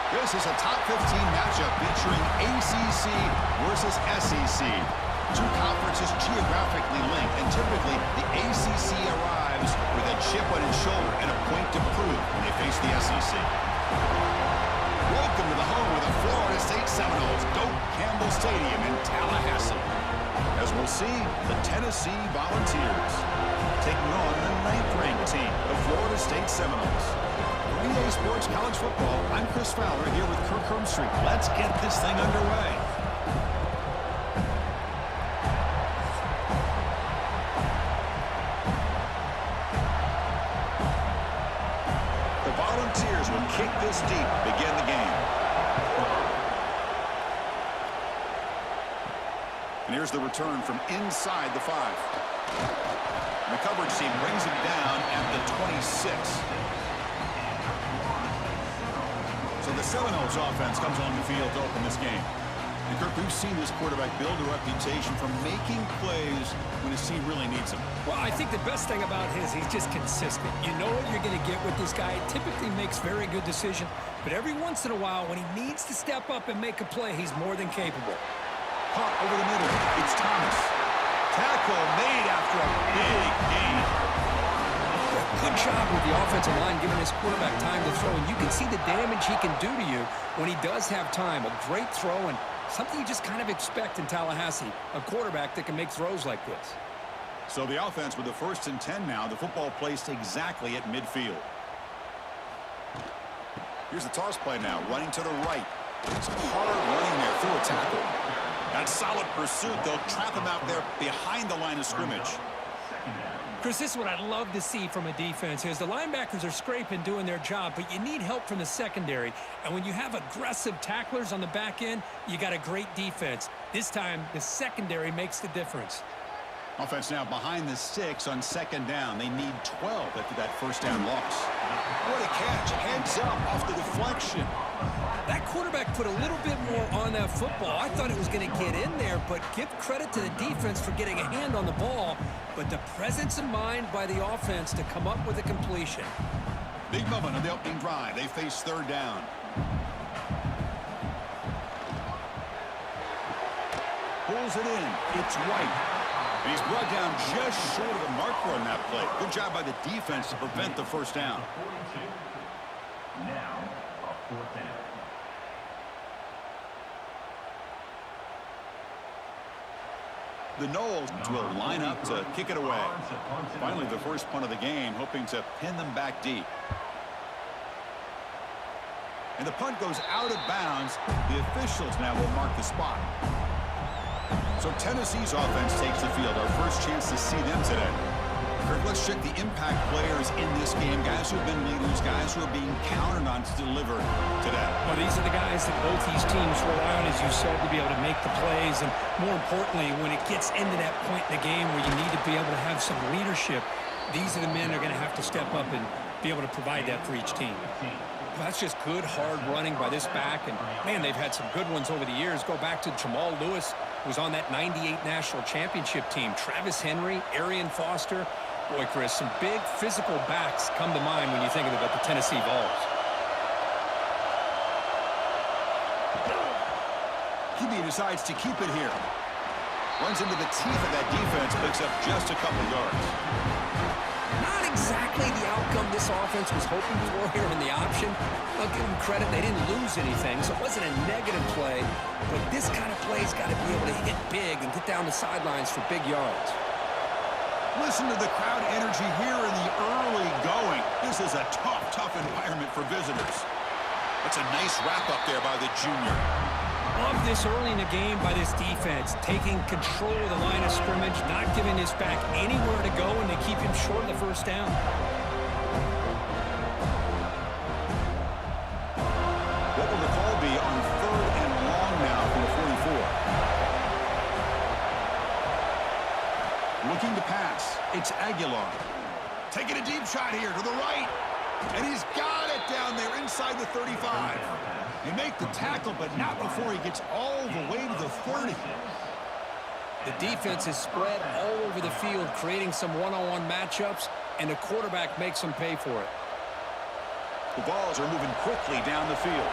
This is a top 15 matchup featuring ACC versus SEC. Two conferences geographically linked, and typically the ACC arrives with a chip on its shoulder and a point to prove when they face the SEC. Welcome to the home of the Florida State Seminoles, Doak Campbell Stadium in Tallahassee. As we'll see, the Tennessee Volunteers taking on the 9th-ranked team, the Florida State Seminoles. For EA Sports College Football, I'm Chris Fowler here with Kirk Hermstreet. Let's get this thing underway. The Volunteers will kick this deep to begin the game. And here's the return from inside the 5. And the coverage team brings it down at the 26. So the Seminoles offense comes on the field to open this game. And Kirk, we've seen this quarterback build a reputation for making plays when his team really needs him. Well, I think the best thing about him is he's just consistent. You know what you're going to get with this guy. He typically makes very good decisions, but every once in a while, when he needs to step up and make a play, he's more than capable. Caught over the middle. It's Thomas. Tackle made after a big gain. Good job with the offensive line giving his quarterback time to throw, and you can see the damage he can do to you when he does have time. A great throw and something you just kind of expect in Tallahassee, a quarterback that can make throws like this. So the offense with the 1st and 10 now, the football placed exactly at midfield. Here's the toss play now, running to the right. Some hard running there through a tackle. That solid pursuit, they'll trap him out there behind the line of scrimmage. Chris, this is what I'd love to see from a defense is the linebackers are scraping, doing their job, but you need help from the secondary. And when you have aggressive tacklers on the back end, you got a great defense. This time, the secondary makes the difference. Offense now behind the 6 on 2nd down. They need 12 after that 1st down loss. What a catch. Heads up off the deflection. That quarterback put a little bit more on that football. I thought it was going to get in there, but give credit to the defense for getting a hand on the ball. But the presence of mind by the offense to come up with a completion. Big moment on the opening drive. They face 3rd down. Pulls it in. It's White. And he's brought down just short of the marker on that play. Good job by the defense to prevent the 1st down. Now, a 4th down. The Noles will line up to kick it away. Finally, the first punt of the game, hoping to pin them back deep. And the punt goes out of bounds. The officials now will mark the spot. So Tennessee's offense takes the field. Our first chance to see them today. Kirk, let's check the impact players in this game. Guys who have been leaders, guys who are being counted on to deliver today. Well, these are the guys that both these teams rely on, as you said, to be able to make the plays. And more importantly, when it gets into that point in the game where you need to be able to have some leadership, these are the men that are going to have to step up and be able to provide that for each team. Well, that's just good, hard running by this back. And, man, they've had some good ones over the years. Go back to Jamal Lewis, who was on that '98 National Championship team. Travis Henry, Arian Foster. Boy, Chris, some big physical backs come to mind when you think about the Tennessee Vols. QB decides to keep it here. Runs into the teeth of that defense, picks up just a couple yards. Not exactly the outcome this offense was hoping for here in the option. I'll give them credit, they didn't lose anything, so it wasn't a negative play. But this kind of play's got to be able to hit big and get down the sidelines for big yards. Listen to the crowd energy here in the early going. This is a tough environment for visitors. That's a nice wrap-up there by the junior. Love this early in the game by this defense, taking control of the line of scrimmage, not giving this back anywhere to go, and they keep him short of the 1st down. What will the call be on 3rd and long now from the 44? Looking to pass. It's Aguilar. Taking a deep shot here to the right. And he's got it down there inside the 35. They make the tackle, but not before he gets all the way to the 30. The defense is spread all over the field, creating some one-on-one matchups, and the quarterback makes them pay for it. The Vols are moving quickly down the field.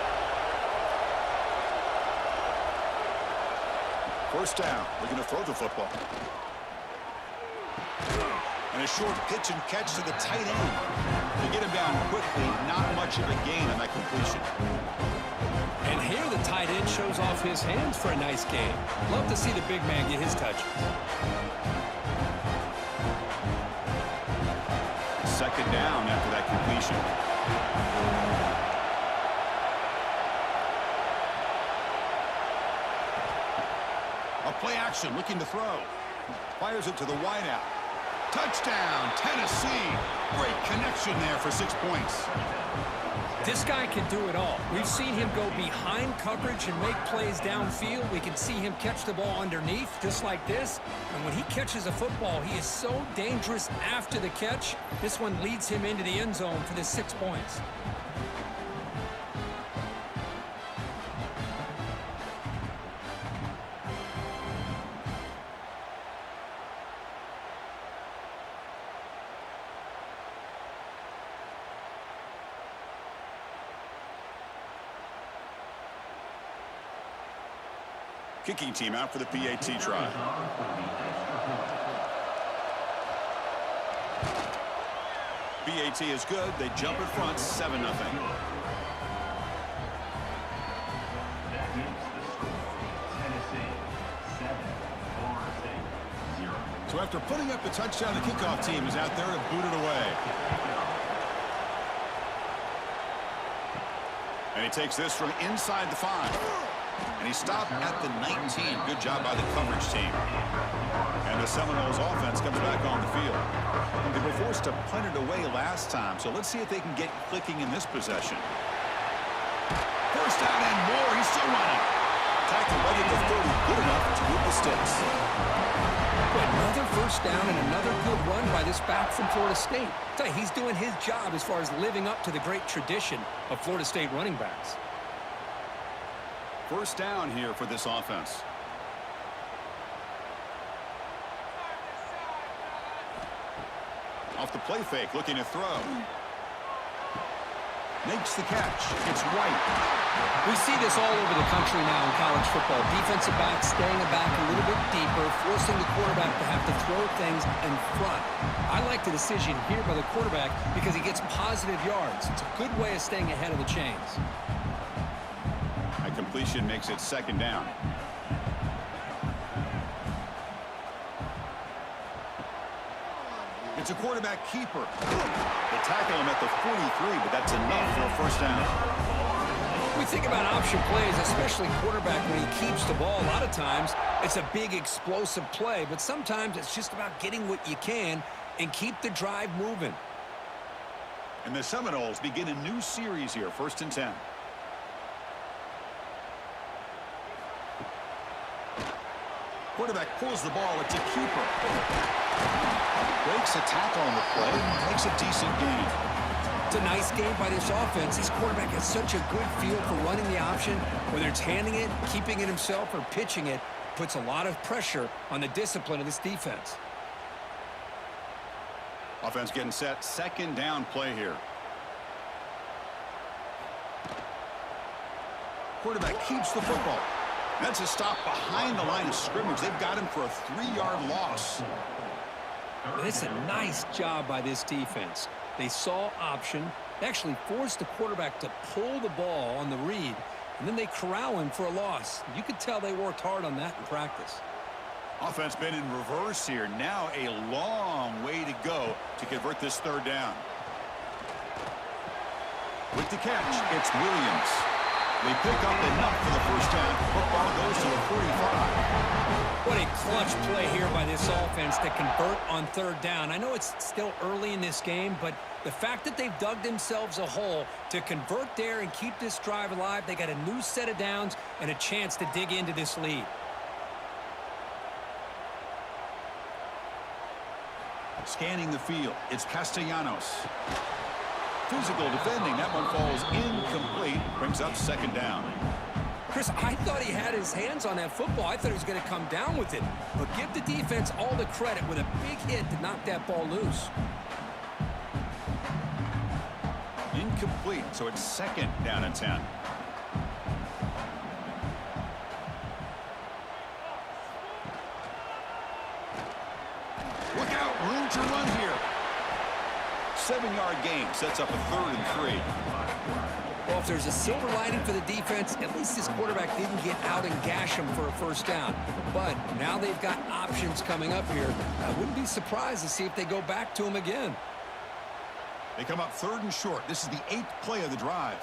First down, looking to throw the football. And a short pitch and catch to the tight end. To get him down quickly, not much of a gain on that completion. And here the tight end shows off his hands for a nice gain. Love to see the big man get his touches. Second down after that completion. A play action, looking to throw. Fires it to the wideout. Touchdown, Tennessee. Great connection there for 6 points. This guy can do it all. We've seen him go behind coverage and make plays downfield. We can see him catch the ball underneath, just like this. And when he catches a football, he is so dangerous after the catch. This one leads him into the end zone for the 6 points. Kicking team out for the PAT try. PAT is good. They jump in front, 7-0. So after putting up the touchdown, the kickoff team is out there to boot it away. And he takes this from inside the 5. And he stopped at the 19. Good job by the coverage team. And the Seminoles offense comes back on the field. They were forced to punt it away last time, so let's see if they can get clicking in this possession. First down and more. He's still running. Tackle right at the 30. Good enough to move the sticks. Another first down and another good run by this back from Florida State. Tell you, he's doing his job as far as living up to the great tradition of Florida State running backs. First down here for this offense. Off the play fake, looking to throw. Makes the catch. It's White. We see this all over the country now in college football. Defensive backs staying back a little bit deeper, forcing the quarterback to have to throw things in front. I like the decision here by the quarterback because he gets positive yards. It's a good way of staying ahead of the chains. That completion makes it second down. It's a quarterback keeper. They tackle him at the 43, but that's enough for a first down. We think about option plays, especially quarterback when he keeps the ball. A lot of times, it's a big explosive play, but sometimes it's just about getting what you can and keep the drive moving. And the Seminoles begin a new series here, 1st and 10. Quarterback pulls the ball. It's a keeper. Breaks a tackle on the play. Makes a decent gain. It's a nice game by this offense. This quarterback has such a good feel for running the option. Whether it's handing it, keeping it himself, or pitching it, puts a lot of pressure on the discipline of this defense. Offense getting set. Second down play here. Quarterback keeps the football. That's a stop behind the line of scrimmage. They've got him for a 3-yard loss. And it's a nice job by this defense. They saw option. They actually forced the quarterback to pull the ball on the read, and then they corral him for a loss. You could tell they worked hard on that in practice. Offense been in reverse here. Now a long way to go to convert this third down. With the catch, it's Williams. They pick up enough for the first down. Football goes to the 45. What a clutch play here by this offense to convert on third down. I know it's still early in this game, but the fact that they've dug themselves a hole to convert there and keep this drive alive, they got a new set of downs and a chance to dig into this lead. Scanning the field, it's Castellanos. Physical defending, that one falls incomplete, brings up second down. Chris, I thought he had his hands on that football. I thought he was going to come down with it. But give the defense all the credit with a big hit to knock that ball loose. Incomplete, so it's second down and 10. 7-yard gain sets up a 3rd and 3. Well, if there's a silver lining for the defense, at least this quarterback didn't get out and gash him for a first down. But now they've got options coming up here. I wouldn't be surprised to see if they go back to him again. They come up 3rd and short. This is the 8th play of the drive.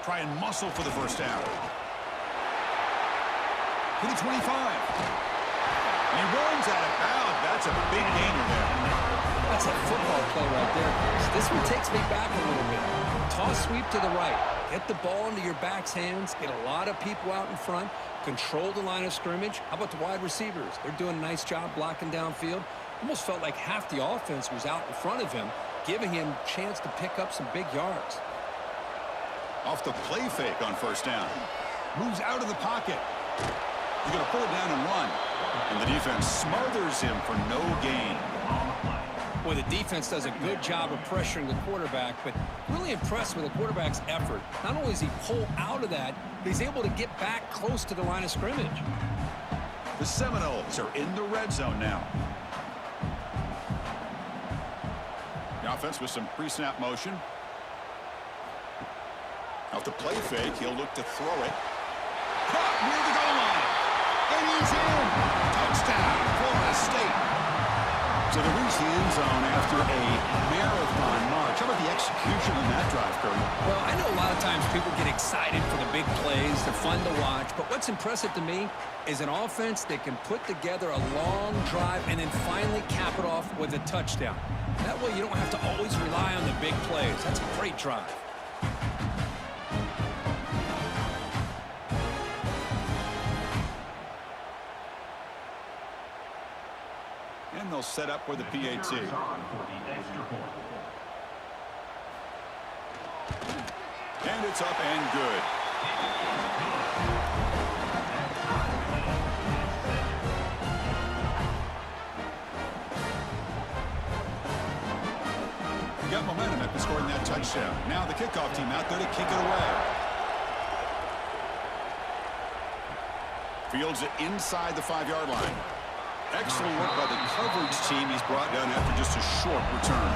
Try and muscle for the first down. To the 25. And he runs out of bounds. That's a big gainer there. That's a football play right there, Chris. This one takes me back a little bit. Toss sweep to the right. Get the ball into your back's hands. Get a lot of people out in front. Control the line of scrimmage. How about the wide receivers? They're doing a nice job blocking downfield. Almost felt like half the offense was out in front of him, giving him a chance to pick up some big yards. Off the play fake on first down. Moves out of the pocket. He's going to pull it down and run. And the defense smothers him for no gain. Boy, the defense does a good job of pressuring the quarterback, but really impressed with the quarterback's effort. Not only does he pull out of that, but he's able to get back close to the line of scrimmage. The Seminoles are in the red zone now. The offense with some pre-snap motion. Off the play fake, he'll look to throw it. Caught near the goal line. And he's in. Touchdown, Florida State. So they reach the end zone after a marathon march. How about the execution in that drive, Curry? Well, I know a lot of times people get excited for the big plays. They're fun to watch. But what's impressive to me is an offense that can put together a long drive and then finally cap it off with a touchdown. That way you don't have to always rely on the big plays. That's a great drive. And they'll set up for the PAT. And it's up and good. You got momentum after scoring that touchdown. Now the kickoff team out there to kick it away. Fields it inside the 5-yard line. Excellent work by the coverage team. He's brought down after just a short return.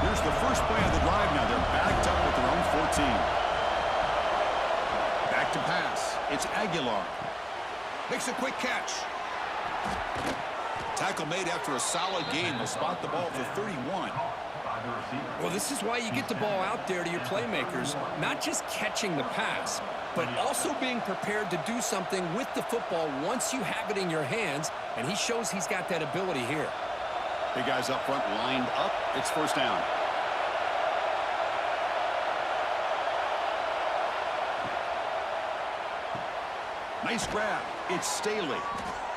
Here's the first play of the drive now. They're backed up at their own 14. Back to pass. It's Aguilar. Makes a quick catch. Tackle made after a solid gain. Will spot the ball for 31. Well, this is why you get the ball out there to your playmakers. Not just catching the pass, but also being prepared to do something with the football once you have it in your hands, and he shows he's got that ability here. Big guys up front lined up. It's first down. Nice grab. It's Staley.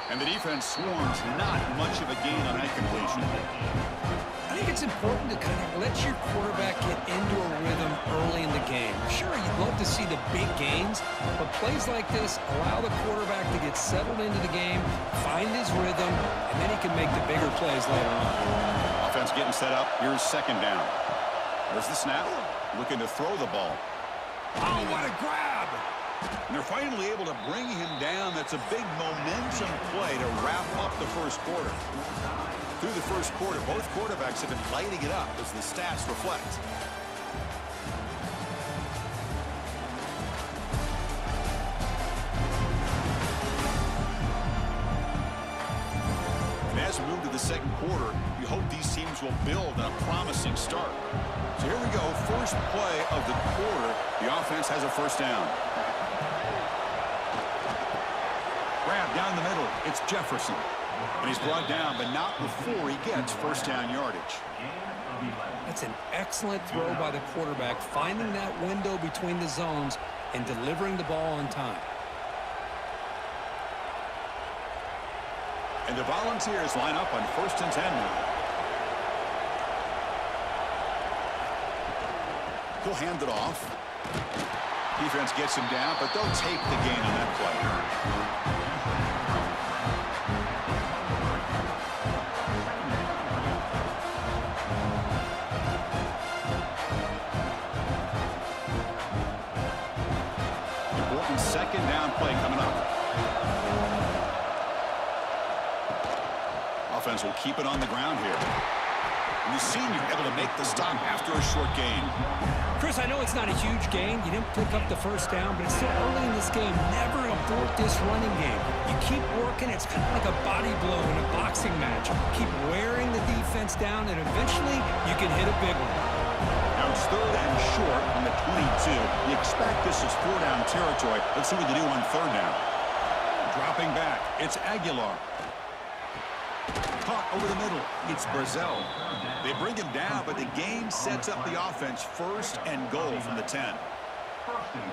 And the defense swarms. Not much of a gain on that completion. I think it's important to kind of let your quarterback get into a rhythm early in the game. Sure, you'd love to see the big gains, but plays like this allow the quarterback to get settled into the game, find his rhythm, and then he can make the bigger plays later on. Offense getting set up. Here's second down. There's the snap. Looking to throw the ball. Oh, what a grab! And they're finally able to bring him down. That's a big momentum play to wrap up the first quarter. Through the first quarter, both quarterbacks have been lighting it up as the stats reflect. And as we move to the second quarter, you hope these teams will build on a promising start. So here we go, first play of the quarter. The offense has a first down. Grab down the middle. It's Jefferson. And he's brought down, but not before he gets first down yardage. That's an excellent throw by the quarterback, finding that window between the zones and delivering the ball on time. And the Volunteers line up on 1st and 10 now. He'll hand it off. Defense gets him down, but they'll take the gain on that play. Second down play coming up. offense will keep it on the ground here. And the senior able to make the stop after a short gain. Chris, I know it's not a huge gain. You didn't pick up the first down, but it's still early in this game. Never abort this running game. You keep working. It's kind of like a body blow in a boxing match. Keep wearing the defense down, and eventually you can hit a big one. Now it's 3rd and short from the 22. You expect this is 4-down territory. Let's see what they do on 3rd down. Dropping back, it's Aguilar. Caught over the middle, it's Brazel. They bring him down, but the game sets up the offense 1st and goal from the 10.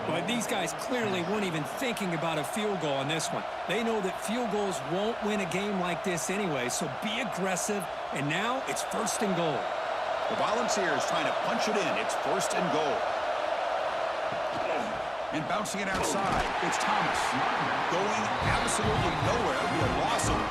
But these guys clearly weren't even thinking about a field goal on this one. They know that field goals won't win a game like this anyway, so be aggressive, and now it's 1st and goal. The Volunteers trying to punch it in. It's 1st and goal. And bouncing it outside, it's Thomas. Going absolutely nowhere, be a loss of it.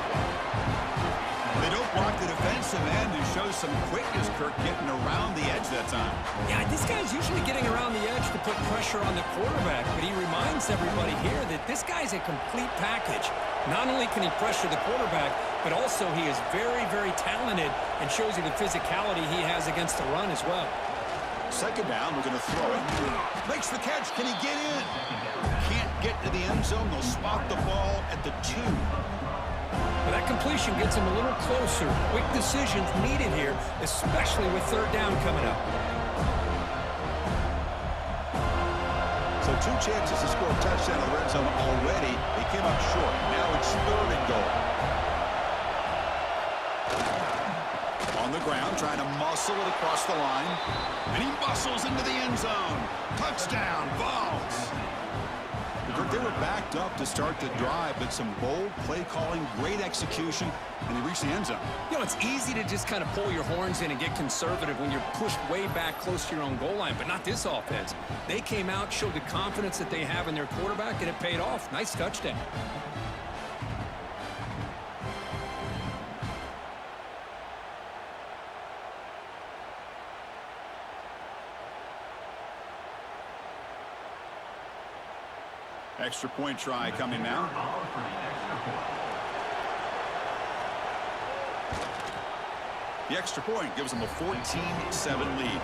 They don't block the defensive end and show some quickness, Kirk, getting around the edge that time. Yeah, this guy's usually getting around the edge to put pressure on the quarterback, but he reminds everybody here that this guy's a complete package. Not only can he pressure the quarterback, but also he is very, very talented and shows you the physicality he has against the run as well. 2nd down, we're going to throw it. Makes the catch. Can he get in? Can't get to the end zone. They'll spot the ball at the 2. Well, that completion gets him a little closer. Quick decisions needed here, especially with 3rd down coming up. So 2 chances to score a touchdown in the red zone already. They came up short. Now it's 3rd and goal. On the ground, trying to muscle it across the line. And he muscles into the end zone. Touchdown, Vols. They were backed up to start the drive, but some bold play calling, great execution, and they reached the end zone. You know, it's easy to just kind of pull your horns in and get conservative when you're pushed way back close to your own goal line, but not this offense. They came out, showed the confidence that they have in their quarterback, and it paid off. Nice touchdown. Extra point try coming now. The extra point gives them a 14-7 lead.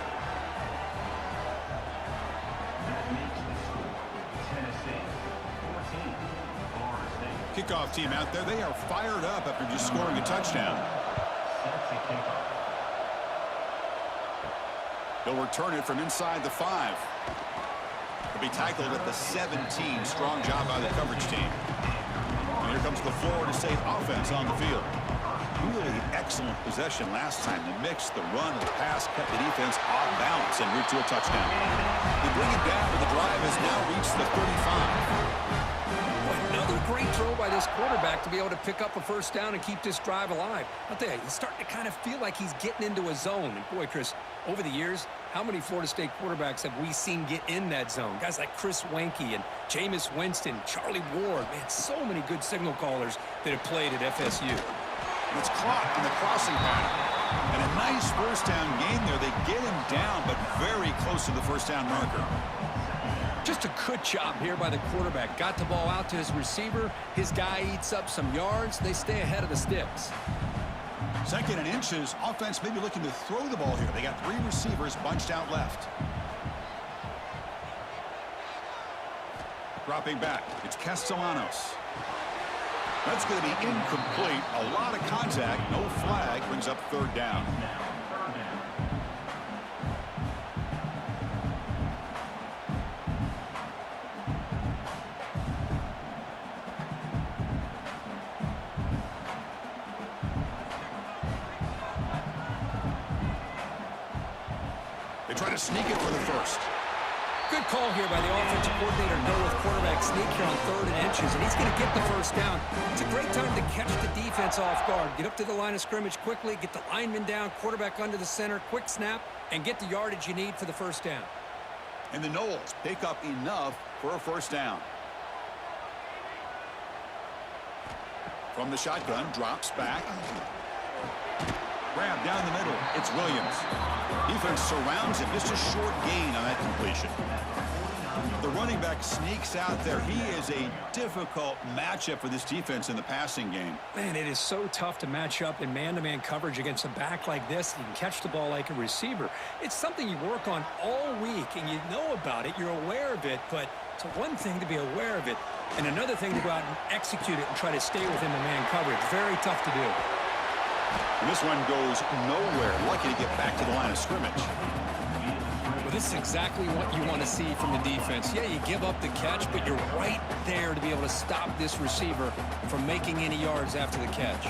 Kickoff team out there. They are fired up after just scoring a touchdown. They'll return it from inside the 5. Be tackled at the 17. Strong job by the coverage team. And here comes the Florida State offense on the field. Really excellent possession last time. The mix, the run, the pass kept the defense off balance en route to a touchdown. They bring it down, but the drive has now reached the 35. Another great throw by this quarterback to be able to pick up a 1st down and keep this drive alive. I'll tell you, he's starting to kind of feel like he's getting into a zone. And boy, Chris, over the years, how many Florida State quarterbacks have we seen get in that zone? Guys like Chris Weinke and Jameis Winston, Charlie Ward. Man, so many good signal callers that have played at FSU. It's caught in the crossing pattern. And a nice 1st down gain there. They get him down, but very close to the 1st down marker. Just a good job here by the quarterback. Got the ball out to his receiver. His guy eats up some yards. They stay ahead of the sticks. 2nd and inches. Offense maybe looking to throw the ball here. They got 3 receivers bunched out left. Dropping back. It's Castellanos. That's going to be incomplete. A lot of contact. No flag. Brings up 3rd down. Try to sneak it for the 1st. Good call here by the offensive coordinator. Go with quarterback sneak here on 3rd and inches, and he's going to get the 1st down. It's a great time to catch the defense off guard. Get up to the line of scrimmage quickly, get the lineman down, quarterback under the center, quick snap, and get the yardage you need for the 1st down. And the Noles pick up enough for a 1st down. From the shotgun, drops back. Grab down the middle. It's Williams. Defense surrounds him. Just a short gain on that completion. The running back sneaks out there. He is a difficult matchup for this defense in the passing game. Man, it is so tough to match up in man-to-man coverage against a back like this. You can catch the ball like a receiver. It's something you work on all week, and you know about it. You're aware of it, but it's one thing to be aware of it, and another thing to go out and execute it and try to stay within the man coverage. Very tough to do. And this one goes nowhere. Lucky to get back to the line of scrimmage. Well, this is exactly what you want to see from the defense. Yeah, you give up the catch, but you're right there to be able to stop this receiver from making any yards after the catch.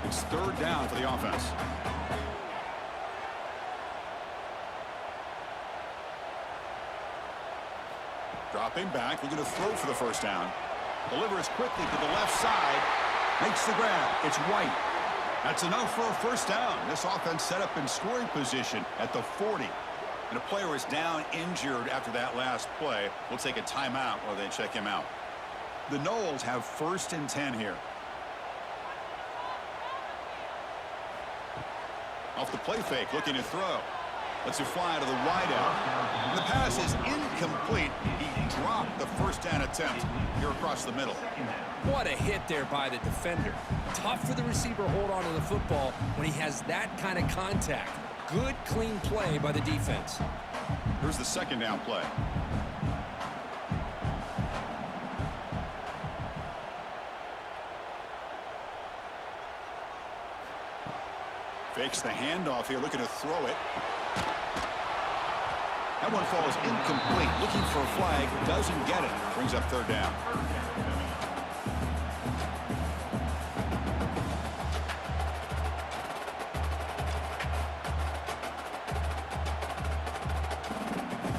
It's third down for the offense. Dropping back, looking to throw for the first down. Delivers quickly to the left side. Makes the grab. It's White. That's enough for a first down. This offense set up in scoring position at the 40. And a player is down injured after that last play. We'll take a timeout while they check him out. The Noles have 1st and 10 here. Off the play fake, looking to throw. Lets it fly to the wideout. The pass is incomplete. He dropped the first down attempt here across the middle. What a hit there by the defender. Tough for the receiver to hold on to the football when he has that kind of contact. Good, clean play by the defense. Here's the second down play. Fakes the handoff here, looking to throw it. That one falls incomplete. Looking for a flag, doesn't get it. Brings up third down.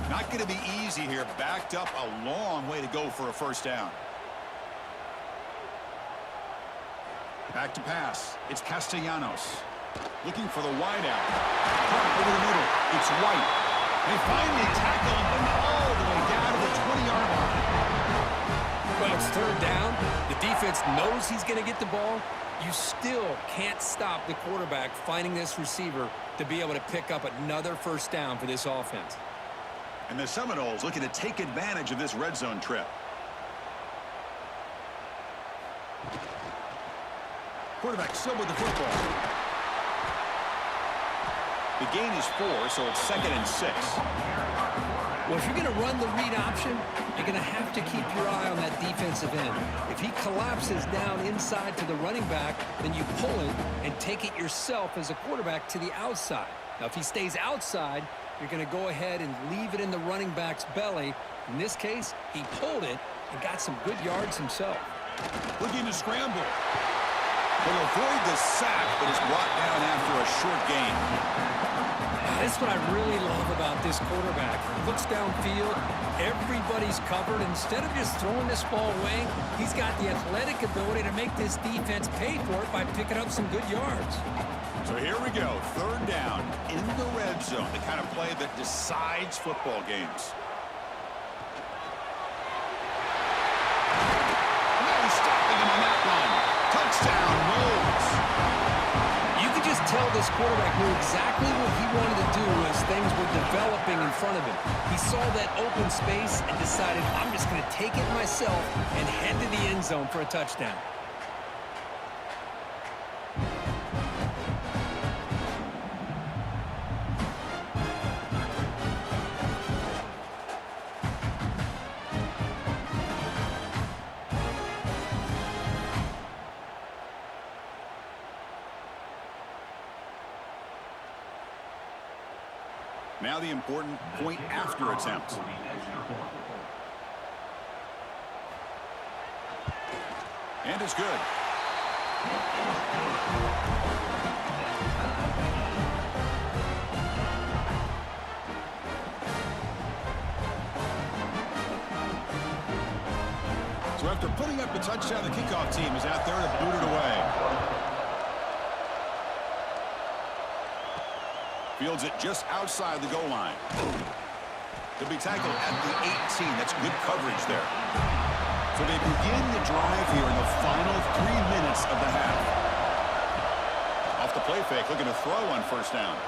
Not going to be easy here. Backed up a long way to go for a first down. Back to pass. It's Castellanos. Looking for the wideout. Over the middle. It's White. They finally tackle him all the way down to the 20-yard line. Well, it's third down. The defense knows he's going to get the ball. You still can't stop the quarterback finding this receiver to be able to pick up another first down for this offense. And the Seminoles looking to take advantage of this red zone trip. Quarterback still with the football. The gain is 4, so it's 2nd and 6. Well, if you're going to run the read option, you're going to have to keep your eye on that defensive end. If he collapses down inside to the running back, then you pull it and take it yourself as a quarterback to the outside. Now, if he stays outside, you're going to go ahead and leave it in the running back's belly. In this case, he pulled it and got some good yards himself. Looking to scramble. Will avoid the sack, but is brought down after a short gain. That's what I really love about this quarterback. He looks downfield, everybody's covered. Instead of just throwing this ball away, he's got the athletic ability to make this defense pay for it by picking up some good yards. So here we go, third down in the red zone, the kind of play that decides football games. No stopping him on that one. Touchdown, Noles. You could just tell this quarterback knew exactly what he wanted to do as things were developing in front of him. He saw that open space and decided, I'm just going to take it myself and head to the end zone for a touchdown. Now the important point after attempt. And it's good. So after putting up a touchdown, the kickoff team is out there to boot it away. Fields it just outside the goal line. He'll be tackled at the 18. That's good coverage there. So they begin the drive here in the final 3 minutes of the half. Off the play fake, looking to throw on first down.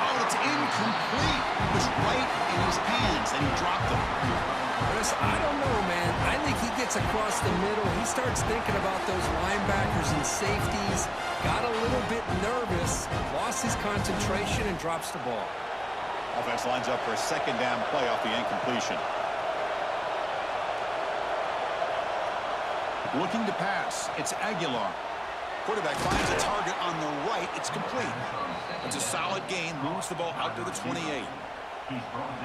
Oh, it's incomplete. It was right in his hands, and he dropped them. Chris, I don't know, man. I think he gets across the middle. He starts thinking about those linebackers and safeties. Got a little bit nervous, lost his concentration, and drops the ball. Offense lines up for a second down play off the incompletion. Looking to pass. It's Aguilar. Quarterback finds a target on the right. It's complete. It's a solid gain. Moves the ball out to the 28.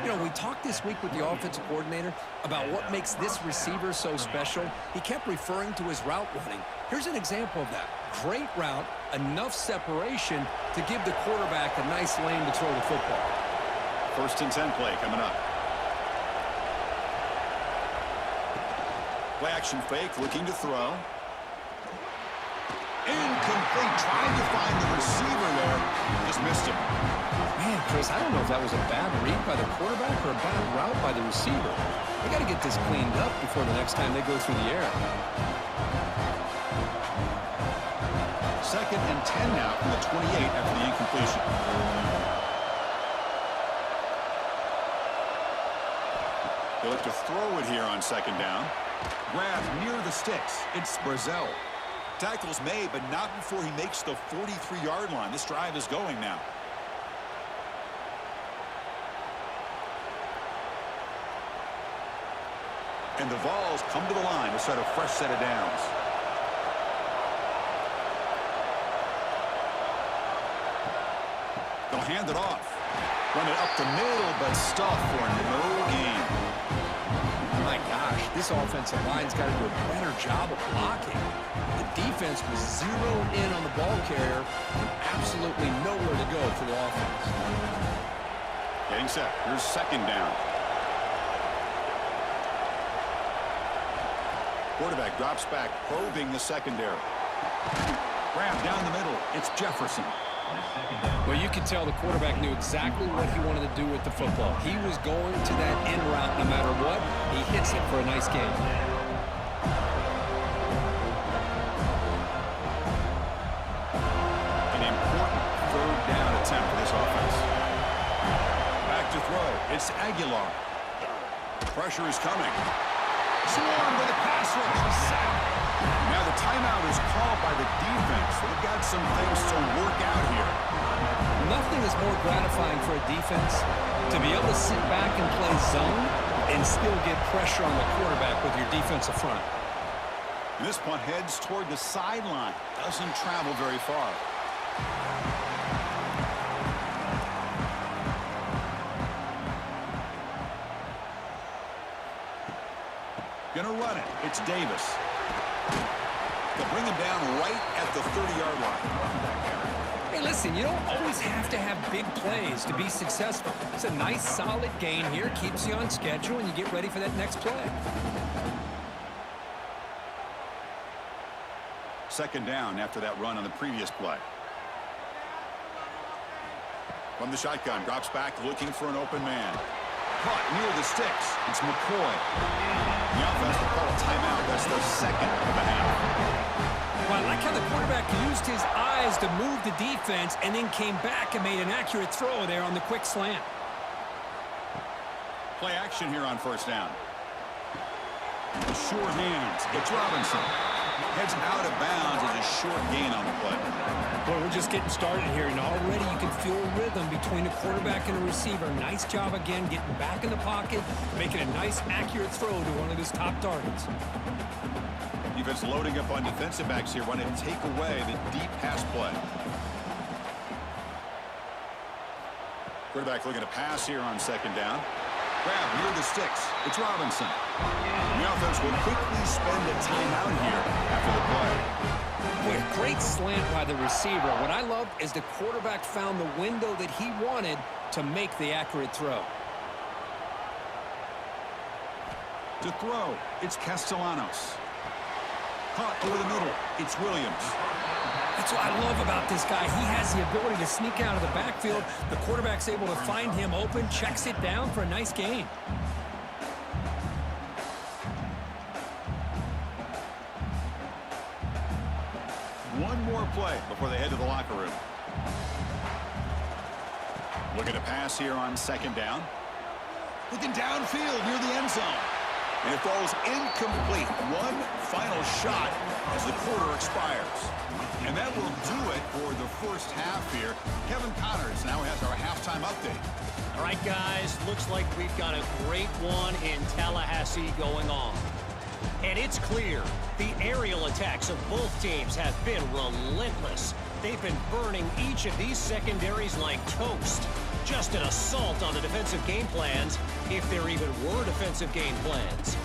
You know, we talked this week with the offensive coordinator about what makes this receiver so special. He kept referring to his route running. Here's an example of that. Great route, enough separation to give the quarterback a nice lane to throw the football. 1st and 10 play coming up. Play action fake, looking to throw. Incomplete, trying to find the receiver there. Just missed him. Man, Chris, I don't know if that was a bad read by the quarterback or a bad route by the receiver. They got to get this cleaned up before the next time they go through the air. 2nd and 10 now from the 28 after the incompletion. They'll look to throw it here on 2nd down. Grab near the sticks. It's Brazel. Tackle's made, but not before he makes the 43-yard line. This drive is going now. And the Vols come to the line to set a fresh set of downs. They'll hand it off. Run it up the middle, but stuffed for no gain. My gosh, this offensive line's got to do a better job of blocking. The defense was zeroed in on the ball carrier and absolutely nowhere to go for the offense. Getting set. Here's 2nd down. Quarterback drops back, probing the secondary. Grab down the middle. It's Jefferson. Well, you could tell the quarterback knew exactly what he wanted to do with the football. He was going to that in route no matter what. He hits it for a nice gain. An important 3rd down attempt for this offense. Back to throw. It's Aguilar. Pressure is coming. Swarmed by the pass rush. Now the timeout is called by the defense. They've got some things to work out here. Nothing is more gratifying for a defense to be able to sit back and play zone and still get pressure on the quarterback with your defensive front. And this punt heads toward the sideline. Doesn't travel very far. Gonna run it. It's Davis. They'll bring him down right at the 30-yard line. Hey, listen, you don't always have to have big plays to be successful. It's a nice, solid gain here. Keeps you on schedule, and you get ready for that next play. 2nd down after that run on the previous play. From the shotgun, drops back, looking for an open man. Caught near the sticks. It's McCoy. The offense will call a timeout. That's the 2nd of the half. Well, I like how the quarterback used his eyes to move the defense and then came back and made an accurate throw there on the quick slant. Play action here on 1st down. Sure hands. It's Robinson. Heads out of bounds as a short gain on the play. Boy, we're just getting started here, and already you can feel a rhythm between a quarterback and a receiver. Nice job again getting back in the pocket, making a nice, accurate throw to one of his top targets. Defense loading up on defensive backs here, wanting to take away the deep pass play. Quarterback looking to pass here on 2nd down. Grab near the sticks. It's Robinson. The offense will quickly spend a timeout here after the play. Boy, a great slant by the receiver. What I love is the quarterback found the window that he wanted to make the accurate throw. To throw, it's Castellanos. Caught over the middle, it's Williams. That's what I love about this guy. He has the ability to sneak out of the backfield. The quarterback's able to find him open, checks it down for a nice gain. One more play before they head to the locker room. Looking to pass here on second down. Looking downfield near the end zone. And it falls incomplete. One final shot as the quarter expires. And that will do it for the first half here. Kevin Connors now has our halftime update. All right, guys, looks like we've got a great one in Tallahassee going on. And it's clear the aerial attacks of both teams have been relentless. They've been burning each of these secondaries like toast. Just an assault on the defensive game plans, if there even were defensive game plans.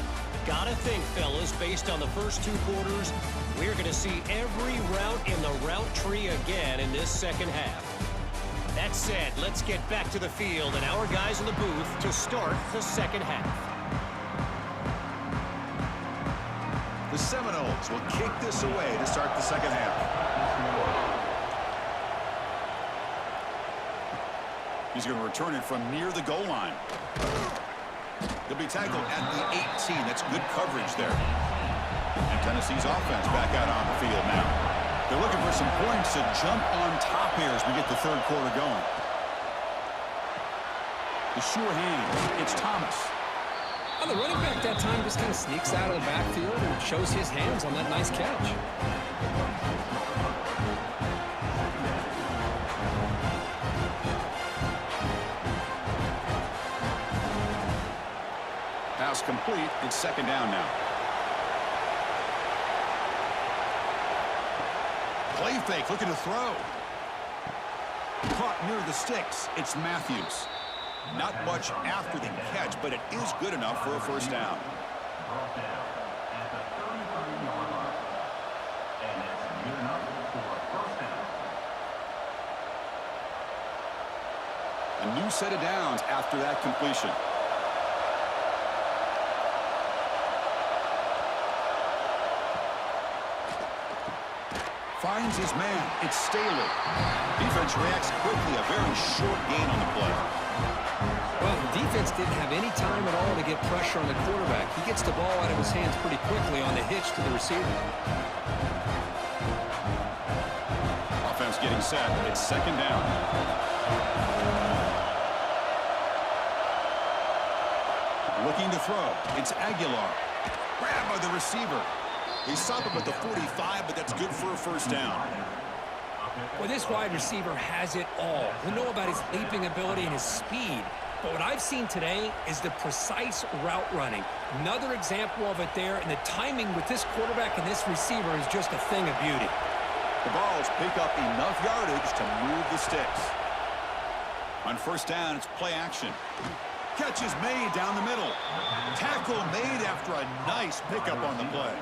Gotta think, fellas, based on the first two quarters, we're going to see every route in the route tree again in this second half. That said, let's get back to the field and our guys in the booth to start the second half. The Seminoles will kick this away to start the second half. He's going to return it from near the goal line. He'll be tackled at the 18. That's good coverage there. And Tennessee's offense back out on the field now. They're looking for some points to jump on top here as we get the third quarter going. The sure hands. It's Thomas. Well, the running back that time just kind of sneaks out of the backfield and shows his hands on that nice catch. Pass complete. It's second down now. Play fake, looking to throw. Caught near the sticks. It's Matthews. Not much after the catch, but it is good enough for a first down. A new set of downs after that completion. Finds his man. It's Staley. Defense reacts quickly. A very short gain on the play. Well, the defense didn't have any time at all to get pressure on the quarterback. He gets the ball out of his hands pretty quickly on the hitch to the receiver. Offense getting set. It's second down. Looking to throw. It's Aguilar. Grabbed by the receiver. He stopped him at the 45, but that's good for a first down. Well, this wide receiver has it all. We know about his leaping ability and his speed. But what I've seen today is the precise route running. Another example of it there, and the timing with this quarterback and this receiver is just a thing of beauty. The Vols pick up enough yardage to move the sticks. On first down, it's play action. Catch is made down the middle. Tackle made after a nice pickup on the play.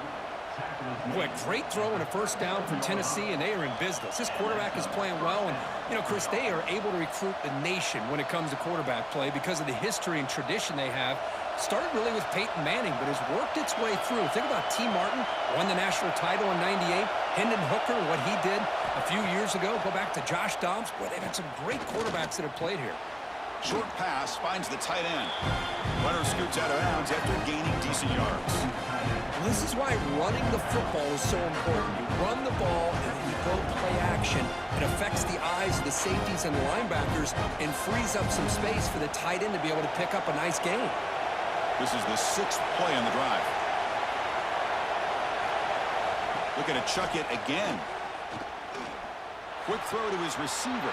Boy, great throw and a first down for Tennessee, and they are in business. This quarterback is playing well, and, you know, Chris, they are able to recruit the nation when it comes to quarterback play because of the history and tradition they have. Started really with Peyton Manning, but has worked its way through. Think about T. Martin, won the national title in '98. Hendon Hooker, what he did a few years ago. Go back to Josh Dobbs. Boy, they've had some great quarterbacks that have played here. Short pass finds the tight end. Runner scoots out of bounds after gaining decent yards. Well, this is why running the football is so important. You run the ball and then you go play action. It affects the eyes of the safeties and the linebackers and frees up some space for the tight end to be able to pick up a nice gain. This is the sixth play on the drive. Looking to chuck it again. Quick throw to his receiver.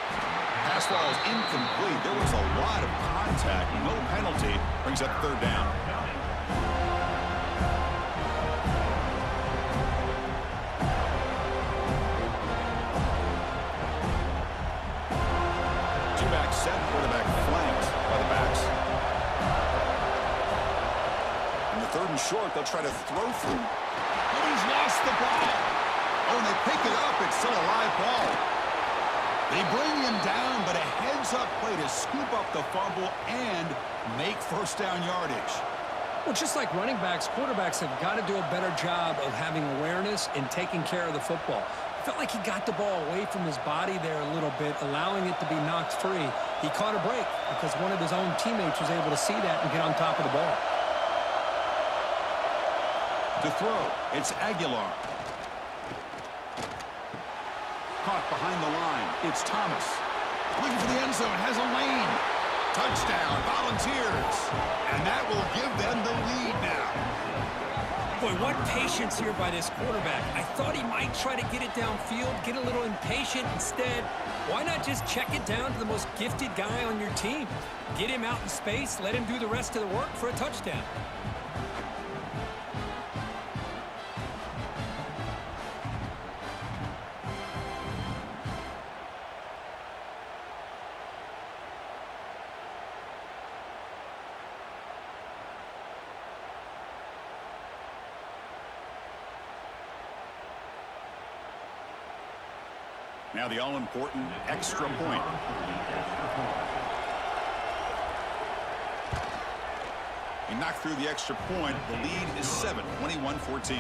Pass ball is incomplete. There was a lot of contact. No penalty. Brings up third down. Two-back set. Quarterback flanked by the backs. In the third and short, they'll try to throw through. But he's lost the ball. Oh, and they pick it up. It's still a live ball. They bring him down, but a heads-up play to scoop up the fumble and make first down yardage. Well, just like running backs, quarterbacks have got to do a better job of having awareness and taking care of the football. I felt like he got the ball away from his body there a little bit, allowing it to be knocked free. He caught a break because one of his own teammates was able to see that and get on top of the ball. To throw, it's Aguilar. Caught behind the line. It's Thomas. Looking for the end zone. Has a lane. Touchdown, Volunteers. And that will give them the lead now. Boy, what patience here by this quarterback. I thought he might try to get it downfield, get a little impatient. Instead, why not just check it down to the most gifted guy on your team? Get him out in space, let him do the rest of the work for a touchdown. Now the all-important extra point. He knocked through the extra point. The lead is 7, 21-14.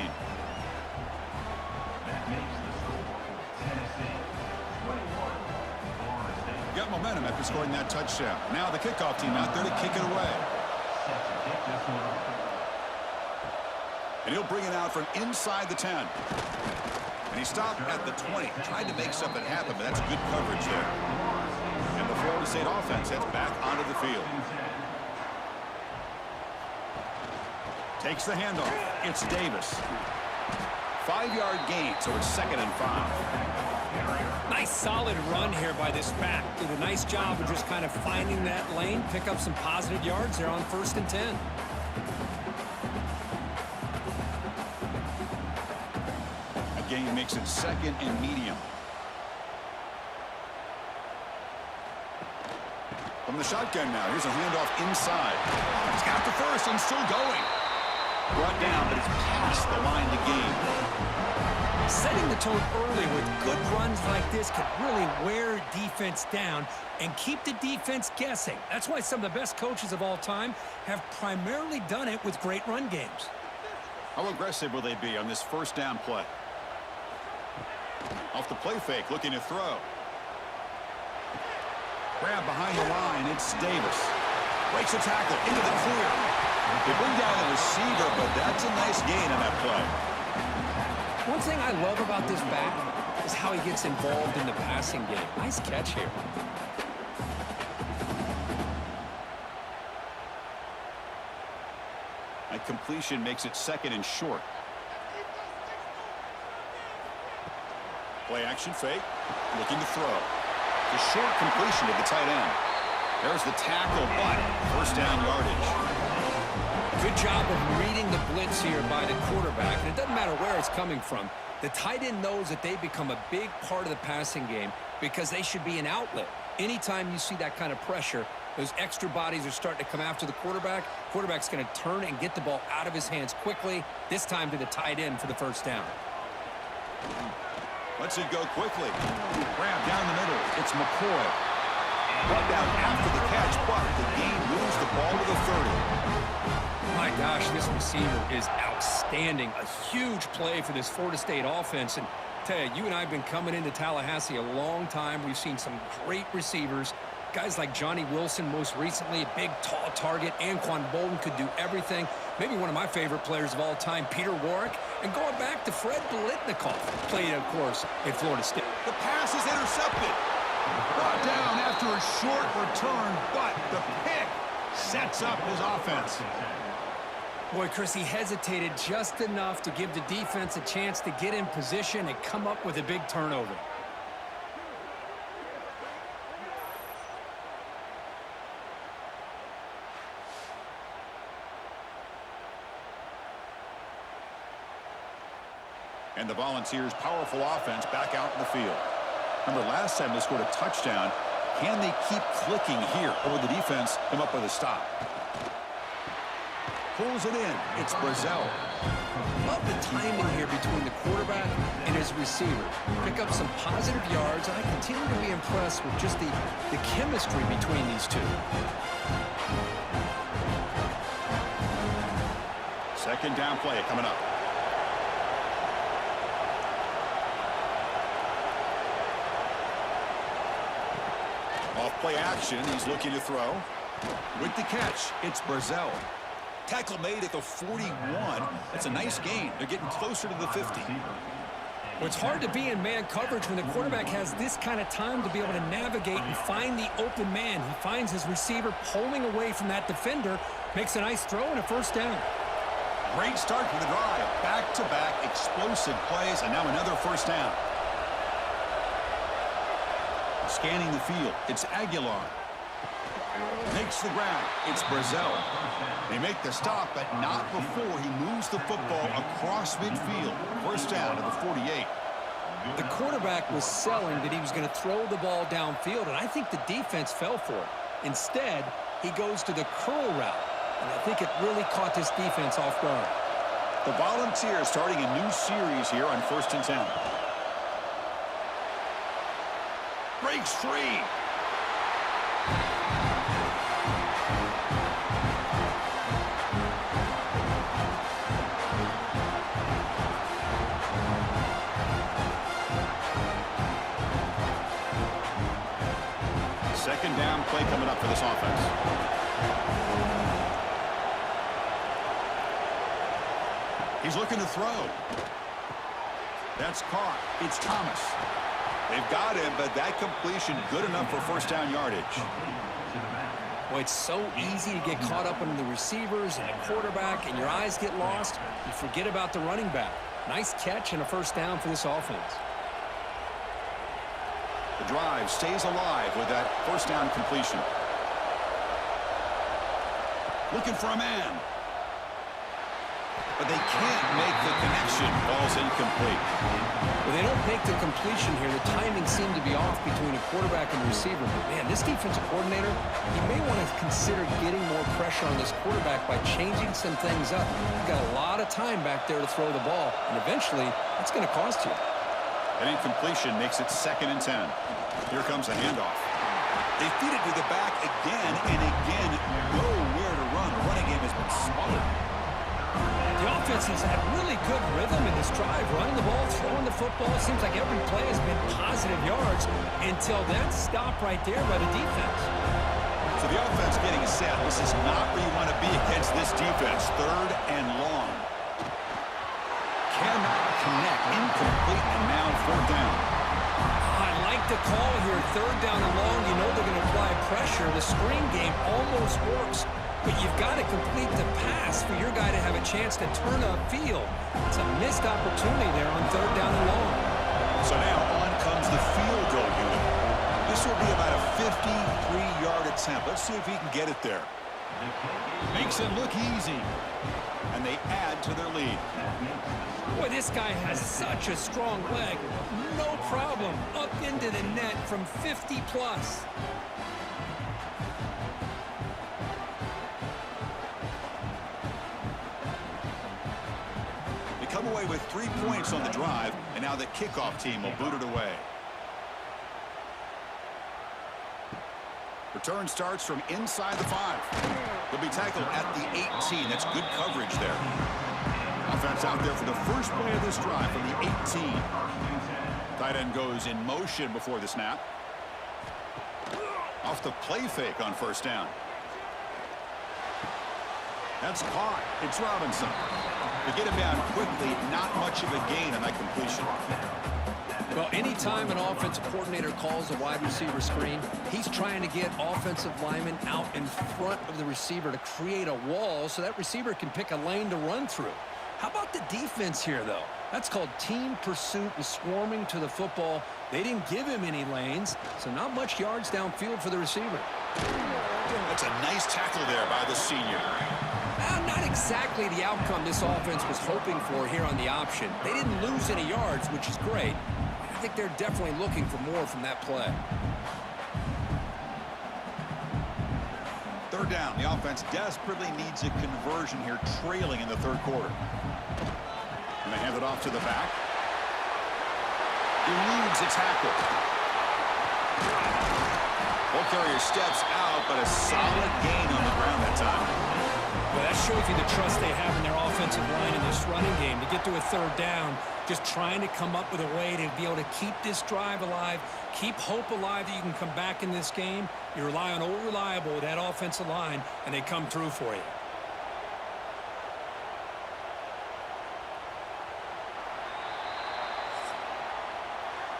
Got momentum after scoring that touchdown. Now the kickoff team out there to kick it away. And he'll bring it out from inside the 10. And he stopped at the 20, tried to make something happen, but that's good coverage there. And the Florida State offense heads back onto the field. Takes the handoff. It's Davis. 5-yard gain, so it's 2nd and 5. Nice solid run here by this back. Did a nice job of just kind of finding that lane, pick up some positive yards there on 1st and 10. Gain makes it 2nd and medium. From the shotgun now, here's a handoff inside. He's got the first and still going. Brought down, but it's past the line to gain. Setting the tone early with good runs like this can really wear defense down and keep the defense guessing. That's why some of the best coaches of all time have primarily done it with great run games. How aggressive will they be on this 1st down play? Off the play fake, looking to throw. Grab behind the line, it's Davis. Breaks a tackle, into the clear. They bring down the receiver, but that's a nice gain on that play. One thing I love about this back is how he gets involved in the passing game. Nice catch here. A completion makes it 2nd and short. Play action fake, looking to throw. The short completion to the tight end. There's the tackle, but 1st down yardage. Good job of reading the blitz here by the quarterback, and it doesn't matter where it's coming from. The tight end knows that they become a big part of the passing game because they should be an outlet. Anytime you see that kind of pressure, those extra bodies are starting to come after the quarterback. Quarterback's going to turn and get the ball out of his hands quickly, this time to the tight end for the 1st down. Lets it go quickly. Grab down the middle. It's McCoy. Brought down after the catch, but the gain moves the ball to the 30. My gosh, this receiver is outstanding. A huge play for this Florida State offense. And tell you, you and I have been coming into Tallahassee a long time. We've seen some great receivers. Guys like Johnny Wilson, most recently, a big, tall target. Anquan Bolden could do everything. Maybe one of my favorite players of all time, Peter Warrick. And going back to Fred Biletnikoff, played, of course, at Florida State. The pass is intercepted. Brought down after a short return, but the pick sets up his offense. Boy, Chris, he hesitated just enough to give the defense a chance to get in position and come up with a big turnover. And the Volunteers' powerful offense back out in the field. Remember, last time they scored a touchdown. Can they keep clicking here, or will the defense come up with a stop? Pulls it in. It's Brazzell. Love the timing here between the quarterback and his receiver. Pick up some positive yards, and I continue to be impressed with just the chemistry between these two. 2nd down play coming up. Off play action, he's looking to throw. With the catch, it's Brazzell. Tackle made at the 41. That's a nice gain. They're getting closer to the 50. Well, it's hard to be in man coverage when the quarterback has this kind of time to be able to navigate and find the open man. He finds his receiver pulling away from that defender, makes a nice throw and a first down. Great start for the drive. Back-to-back explosive plays, and now another first down. Scanning the field, it's Aguilar. Makes the ground, it's Brazzell. They make the stop, but not before he moves the football across midfield. First down to the 48. The quarterback was selling that he was going to throw the ball downfield, and I think the defense fell for it. Instead, he goes to the curl route, and I think it really caught this defense off guard. The Volunteers starting a new series here on 1st and 10. Breaks free. Second down play coming up for this offense. He's looking to throw. That's caught. It's Thomas. They've got him, but that completion good enough for first down yardage. Well, it's so easy to get caught up in the receivers and the quarterback, and your eyes get lost. You forget about the running back. Nice catch and a first down for this offense. The drive stays alive with that first down completion. Looking for a man. But they can't make the connection. Ball's incomplete. Well, they don't make the completion here. The timing seemed to be off between a quarterback and receiver. But, man, this defensive coordinator, he may want to consider getting more pressure on this quarterback by changing some things up. You've got a lot of time back there to throw the ball, and eventually that's going to cost you. An incompletion makes it 2nd and 10. Here comes a handoff. They feed it to the back again and again. Nowhere to run. The running game has been smothered. The offense has had really good rhythm in this drive, running the ball, throwing the football. It seems like every play has been positive yards until that stop right there by the defense. So the offense getting set. This is not where you want to be against this defense. 3rd and long. Cannot connect. Incomplete, and now 4th down. I like the call here. 3rd down and long. You know they're going to apply pressure. The screen game almost works. But you've got to complete the pass for your guy to have a chance to turn upfield. It's a missed opportunity there on 3rd down and long. So now on comes the field goal unit. This will be about a 53-yard attempt. Let's see if he can get it there. Makes it look easy. And they add to their lead. Boy, this guy has such a strong leg. No problem. Up into the net from 50-plus. Come away with 3 points on the drive, and now the kickoff team will boot it away. Return starts from inside the 5. They'll be tackled at the 18. That's good coverage there. Offense out there for the first play of this drive from the 18. Tight end goes in motion before the snap. Off the play fake on first down. That's caught. It's Robinson. To get him down quickly, not much of a gain on that completion. Well, anytime an offensive coordinator calls a wide receiver screen, he's trying to get offensive linemen out in front of the receiver to create a wall so that receiver can pick a lane to run through. How about the defense here, though? That's called team pursuit and swarming to the football. They didn't give him any lanes, so not much yards downfield for the receiver. That's a nice tackle there by the senior. Not exactly the outcome this offense was hoping for here on the option. They didn't lose any yards, which is great. I think they're definitely looking for more from that play. 3rd down. The offense desperately needs a conversion here, trailing in the 3rd quarter. And they hand it off to the back. Eludes a tackle. Ball carrier steps out, but a solid gain on the ground that time. Well, that shows you the trust they have in their offensive line in this running game. To get to a 3rd down, just trying to come up with a way to be able to keep this drive alive, keep hope alive that you can come back in this game. You rely on Old Reliable with that offensive line, and they come through for you.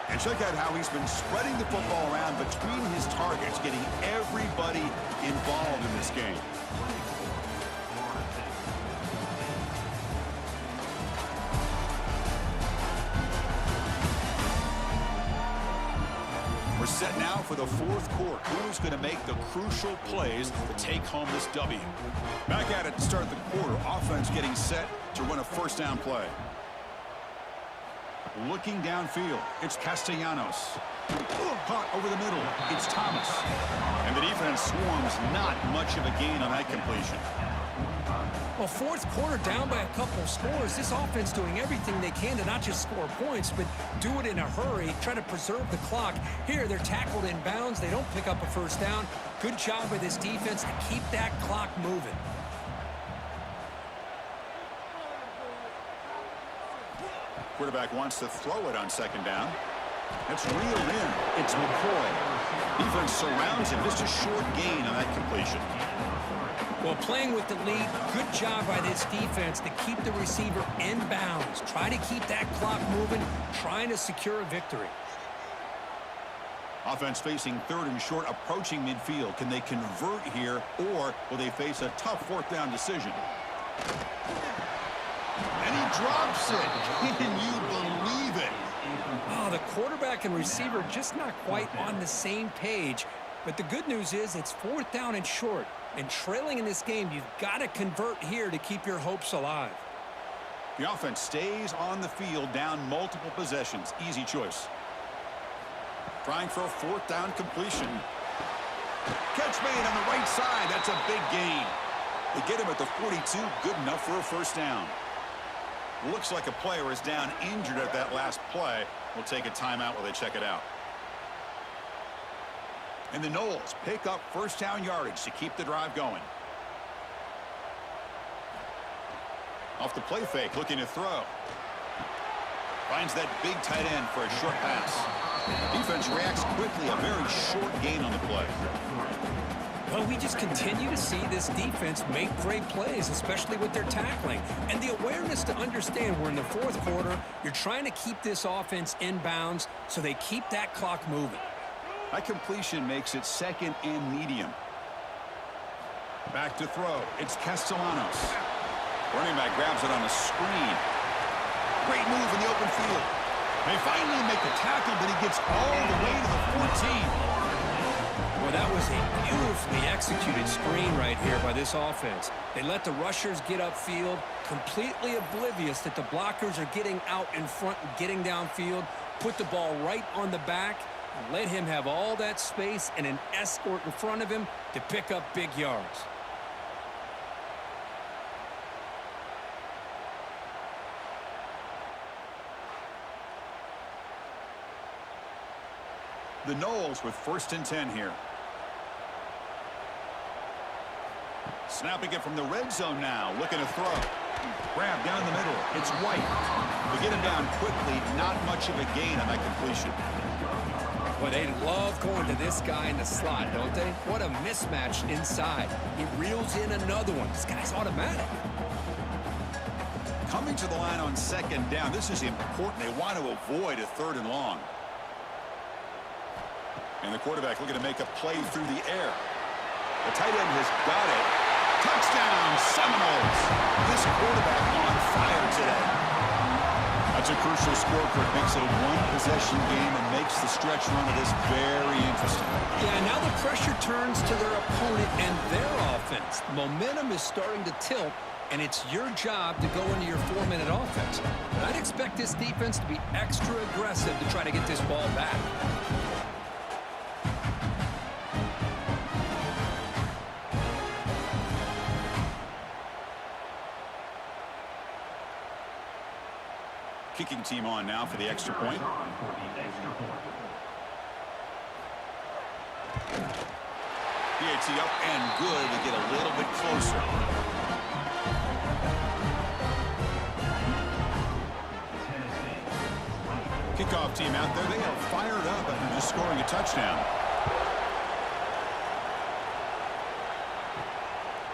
And check out how he's been spreading the football around between his targets, getting everybody involved in this game. We're set now for the fourth quarter. Who's going to make the crucial plays to take home this W? Back at it to start the quarter. Offense getting set to run a first down play. Looking downfield, it's Castellanos. Caught over the middle, it's Thomas. And the defense swarms, not much of a gain on that completion. Well, fourth quarter down by a couple of scores. This offense doing everything they can to not just score points, but do it in a hurry, try to preserve the clock. Here, they're tackled in bounds. They don't pick up a first down. Good job by this defense to keep that clock moving. Quarterback wants to throw it on second down. It's reeled in. It's McCoy. Defense surrounds him. Just a short gain on that completion. Well, playing with the lead, good job by this defense to keep the receiver in bounds. Try to keep that clock moving, trying to secure a victory. Offense facing third and short, approaching midfield. Can they convert here, or will they face a tough fourth down decision? And he drops it. Can you believe it? Oh, the quarterback and receiver just not quite on the same page. But the good news is it's fourth down and short. And trailing in this game, you've got to convert here to keep your hopes alive. The offense stays on the field, down multiple possessions. Easy choice. Trying for a fourth down completion. Catch made on the right side. That's a big gain. They get him at the 42. Good enough for a first down. Looks like a player is down injured at that last play. We'll take a timeout while they check it out. And the Noles pick up first down yardage to keep the drive going. Off the play fake, looking to throw. Finds that big tight end for a short pass. Defense reacts quickly, a very short gain on the play. Well, we just continue to see this defense make great plays, especially with their tackling. And the awareness to understand we're in the fourth quarter, you're trying to keep this offense in bounds so they keep that clock moving. That completion makes it second and medium. Back to throw. It's Castellanos. Running back grabs it on a screen. Great move in the open field. They finally make the tackle, but he gets all the way to the 14. Well, that was a beautifully executed screen right here by this offense. They let the rushers get upfield, completely oblivious that the blockers are getting out in front and getting downfield, put the ball right on the back, and let him have all that space and an escort in front of him to pick up big yards. The Noles with first and 10 here. Snapping it from the red zone now, looking to throw. Grab down the middle, it's White. They get him down quickly, not much of a gain on that completion. Well, they love going to this guy in the slot, don't they? What a mismatch inside. He reels in another one. This guy's automatic. Coming to the line on second down, this is important. They want to avoid a third and long. And the quarterback looking to make a play through the air. The tight end has got it. Touchdown, Seminoles. This quarterback on fire today. That's a crucial score for it. Makes it a one-possession game and makes the stretch run of this very interesting. Yeah, now the pressure turns to their opponent and their offense. Momentum is starting to tilt, and it's your job to go into your 4-minute offense. But I'd expect this defense to be extra aggressive to try to get this ball back. Kicking team on now for the extra point. PAT up and good. We get a little bit closer. Kickoff team out there. They are fired up after just scoring a touchdown.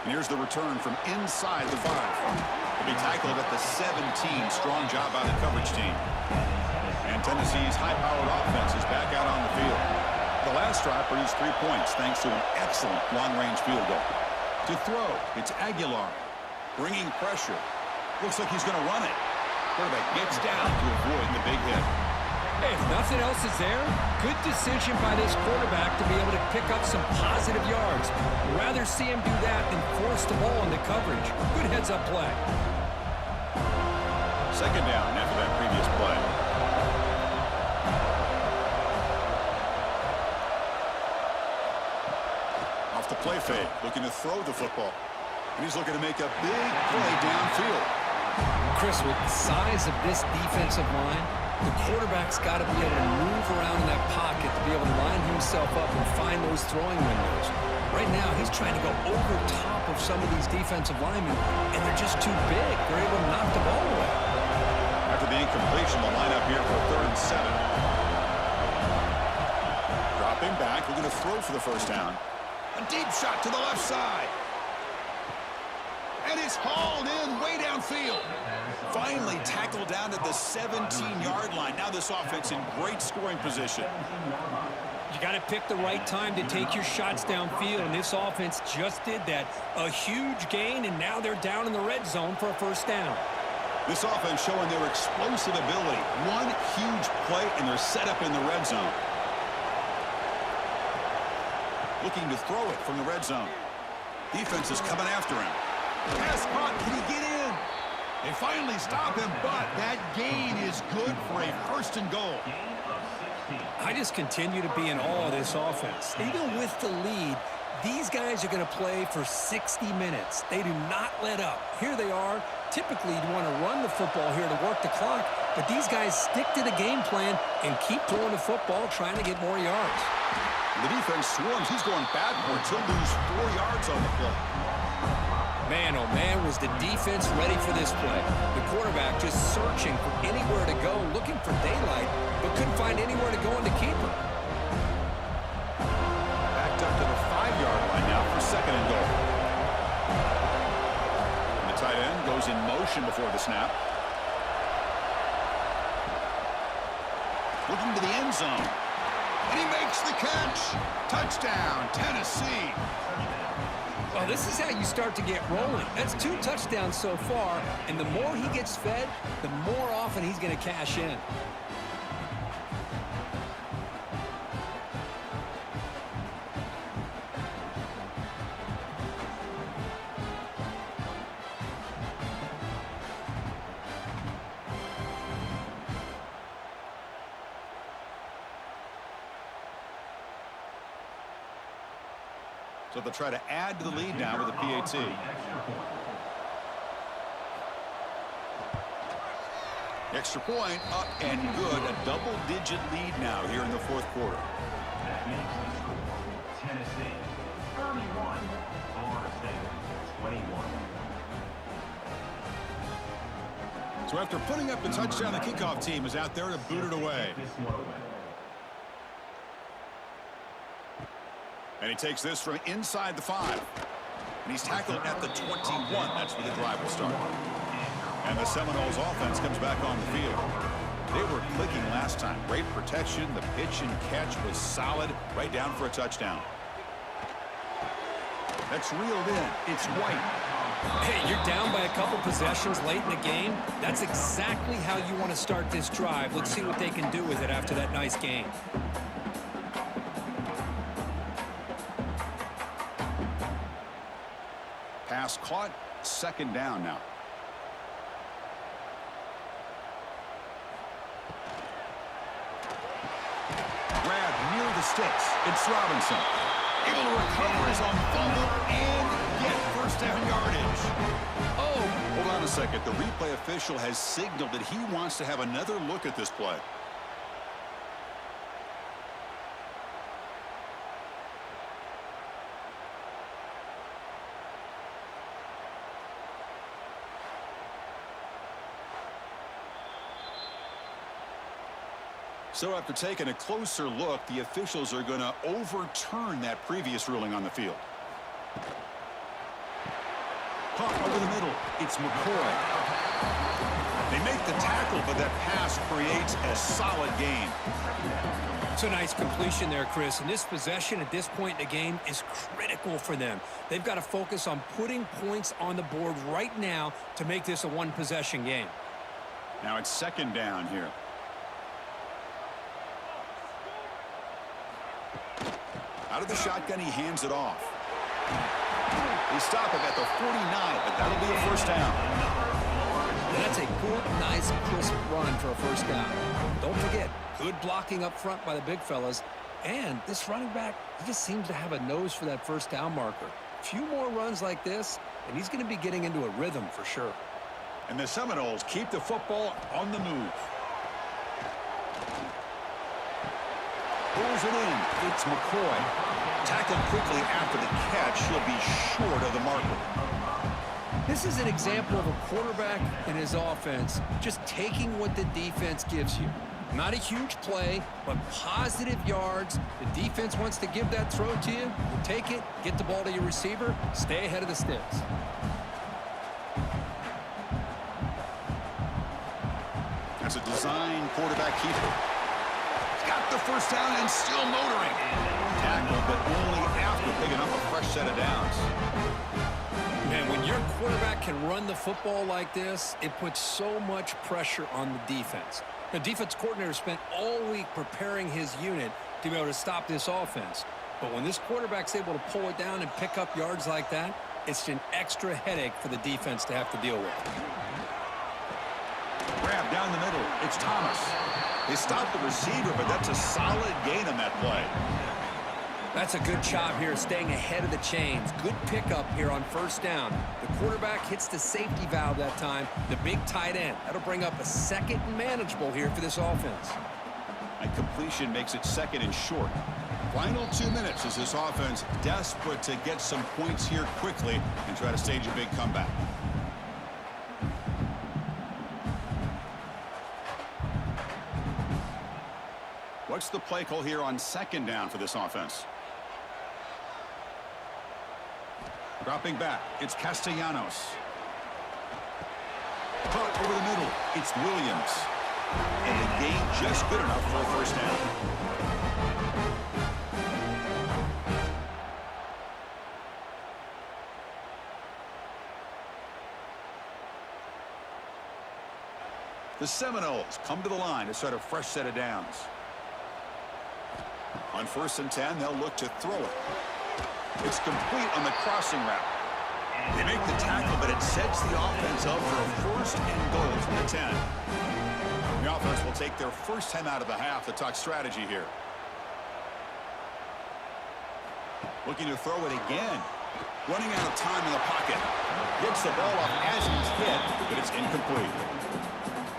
And here's the return from inside the 5. Will be tackled at the 17. Strong job by the coverage team. And Tennessee's high-powered offense is back out on the field. The last drive produced 3 points thanks to an excellent long-range field goal. To throw, it's Aguilar. Bringing pressure. Looks like he's going to run it. Quarterback gets down to avoid the big hit. Hey, if nothing else is there, good decision by this quarterback to be able to pick up some positive yards. Rather see him do that than force the ball into coverage. Good heads-up play. Second down after that previous play. Off the play fake, looking to throw the football. And he's looking to make a big play downfield. Chris, with the size of this defensive line, the quarterback's got to be able to move around in that pocket to be able to line himself up and find those throwing windows. Right now, he's trying to go over top of some of these defensive linemen, and they're just too big. They're able to knock the ball away. After the incompletion, the line up here for 3rd and 7. Dropping back, we're going to throw for the first down. A deep shot to the left side. And it's hauled in way downfield. Finally tackled down at the 17-yard line. Now this offense in great scoring position. You got to pick the right time to take your shots downfield, and this offense just did that. A huge gain, and now they're down in the red zone for a first down. This offense showing their explosive ability. One huge play, and they're set up in the red zone. Looking to throw it from the red zone. Defense is coming after him. Pass caught. Can he get in? They finally stop him, but that gain is good for a 1st and goal. I just continue to be in awe of this offense. Even with the lead, these guys are going to play for 60 minutes. They do not let up. Here they are. Typically, you want to run the football here to work the clock, but these guys stick to the game plan and keep throwing the football, trying to get more yards. The defense swarms. He's going backwards. He'll lose 4 yards on the play. Man, oh man, was the defense ready for this play. The quarterback just searching for anywhere to go, looking for daylight, but couldn't find anywhere to go in the keeper. Backed up to the 5-yard line now for 2nd and goal. And the tight end goes in motion before the snap. Looking to the end zone. And he makes the catch. Touchdown, Tennessee. Well, this is how you start to get rolling. That's 2 touchdowns so far, and the more he gets fed, the more often he's going to cash in. So they'll try to add to the lead now with a PAT. Extra point up and good. A double-digit lead now here in the 4th quarter. Tennessee 31, Florida State 21. So after putting up the touchdown, the kickoff team is out there to boot it away. And he takes this from inside the 5. And he's tackled at the 21. That's where the drive will start. And the Seminoles offense comes back on the field. They were clicking last time. Great protection. The pitch and catch was solid. Right down for a touchdown. That's reeled in. It's White. Hey, you're down by a couple possessions late in the game. That's exactly how you want to start this drive. Let's see what they can do with it after that nice game. Pass caught. 2nd down now. Grab near the sticks. It's Robinson. Able to recover his own fumble and get 1st down yardage. Oh, hold on a second. The replay official has signaled that he wants to have another look at this play. So after taking a closer look, the officials are going to overturn that previous ruling on the field. Caught over the middle. It's McCoy. They make the tackle, but that pass creates a solid gain. It's a nice completion there, Chris. And this possession at this point in the game is critical for them. They've got to focus on putting points on the board right now to make this a one-possession game. Now it's second down here. Out of the shotgun, he hands it off. They stop him at the 49, but that'll be a first down. That's a good, nice, crisp run for a first down. Don't forget, good blocking up front by the big fellas. And this running back, he just seems to have a nose for that first down marker. A few more runs like this, and he's going to be getting into a rhythm for sure. And the Seminoles keep the football on the move. Pulls it in. It's McCoy. Tackled quickly after the catch. He'll be short of the marker. This is an example of a quarterback and his offense just taking what the defense gives you. Not a huge play, but positive yards. The defense wants to give that throw to you. You take it, get the ball to your receiver, stay ahead of the sticks. That's a design quarterback keeper. He's got the first down and still motoring. Tackled, but only after picking up a fresh set of downs. Man, when your quarterback can run the football like this, it puts so much pressure on the defense. The defense coordinator spent all week preparing his unit to be able to stop this offense. But when this quarterback's able to pull it down and pick up yards like that, it's an extra headache for the defense to have to deal with. Grab down the middle. It's Thomas. They stop the receiver, but that's a solid gain on that play. That's a good job here, staying ahead of the chains. Good pickup here on first down. The quarterback hits the safety valve that time, the big tight end. That'll bring up a second and manageable here for this offense. And completion makes it second and short. Final 2 minutes as this offense desperate to get some points here quickly and try to stage a big comeback. What's the play call here on second down for this offense? Dropping back, it's Castellanos. Caught over the middle, it's Williams. And the gain just good enough for a first down. The Seminoles come to the line to start a fresh set of downs. On 1st and 10, they'll look to throw it. It's complete on the crossing route. They make the tackle, but it sets the offense up for a first and goal from the 10. The offense will take their first 10 out of the half to talk strategy here. Looking to throw it again. Running out of time in the pocket. Gets the ball up as he's hit, but it's incomplete.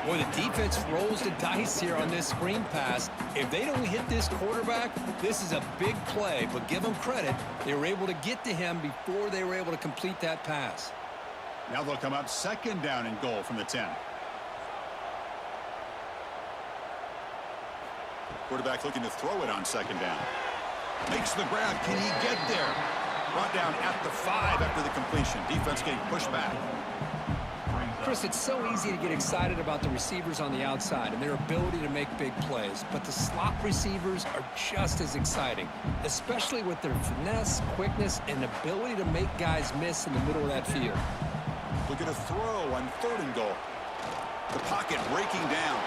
Boy, the defense rolls the dice here on this screen pass. If they don't hit this quarterback, this is a big play. But give them credit, they were able to get to him before they were able to complete that pass. Now they'll come up second down and goal from the 10. Quarterback looking to throw it on second down. Makes the grab. Can he get there? Brought down at the 5 after the completion. Defense getting pushed back. Chris, it's so easy to get excited about the receivers on the outside and their ability to make big plays, but the slot receivers are just as exciting, especially with their finesse, quickness, and ability to make guys miss in the middle of that field. Look at a throw on 3rd and goal. The pocket breaking down.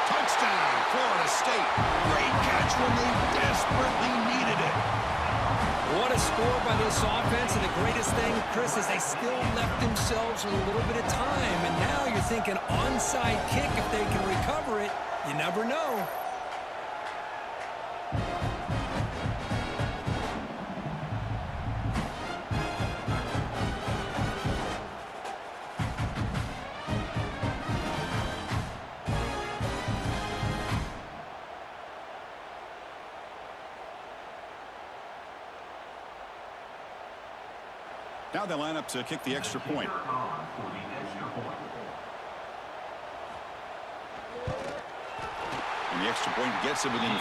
Touchdown, Florida State. Great catch when they desperately needed it. What a score by this offense, and the greatest thing, Chris, is they still left themselves with a little bit of time, and now you're thinking onside kick if they can recover it. You never know. Now they line up to kick the extra point. And the extra point gets it within 3,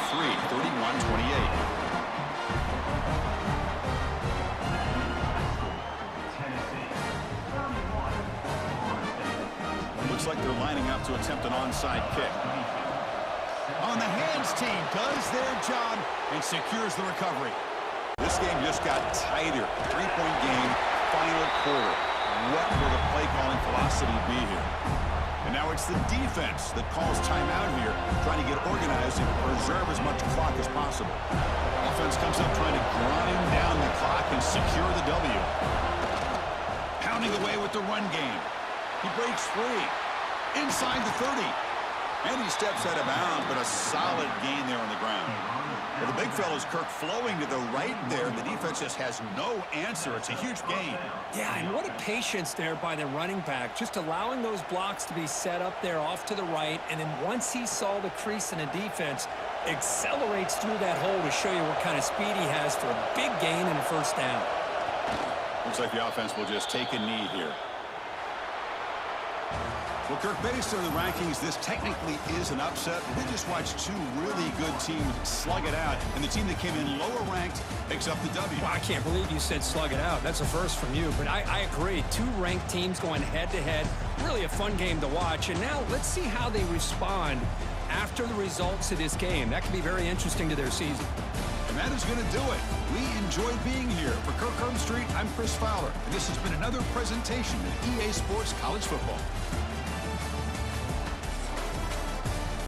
31-28. Looks like they're lining up to attempt an onside kick. On the hands team does their job and secures the recovery. This game just got tighter. 3-point game, final quarter. What will the play calling philosophy be here? And now it's the defense that calls timeout here, trying to get organized and preserve as much clock as possible. Offense comes up trying to grind down the clock and secure the W. Pounding away with the run game. He breaks free. Inside the 30. And he steps out of bounds, but a solid gain there on the ground. Well, the big fella's Kirk flowing to the right there. The defense just has no answer. It's a huge gain. Yeah, and what a patience there by the running back, just allowing those blocks to be set up there off to the right, and then once he saw the crease in the defense, accelerates through that hole to show you what kind of speed he has for a big gain and a first down. Looks like the offense will just take a knee here. Well, Kirk, based on the rankings, this technically is an upset. We just watched two really good teams slug it out, and the team that came in lower ranked picks up the W. Well, I can't believe you said slug it out. That's a first from you, but I agree. Two ranked teams going head-to-head. Really a fun game to watch, and now let's see how they respond after the results of this game. That could be very interesting to their season. And that is going to do it. We enjoyed being here. For Kirk Herbstreit, I'm Chris Fowler, and this has been another presentation of EA Sports College Football.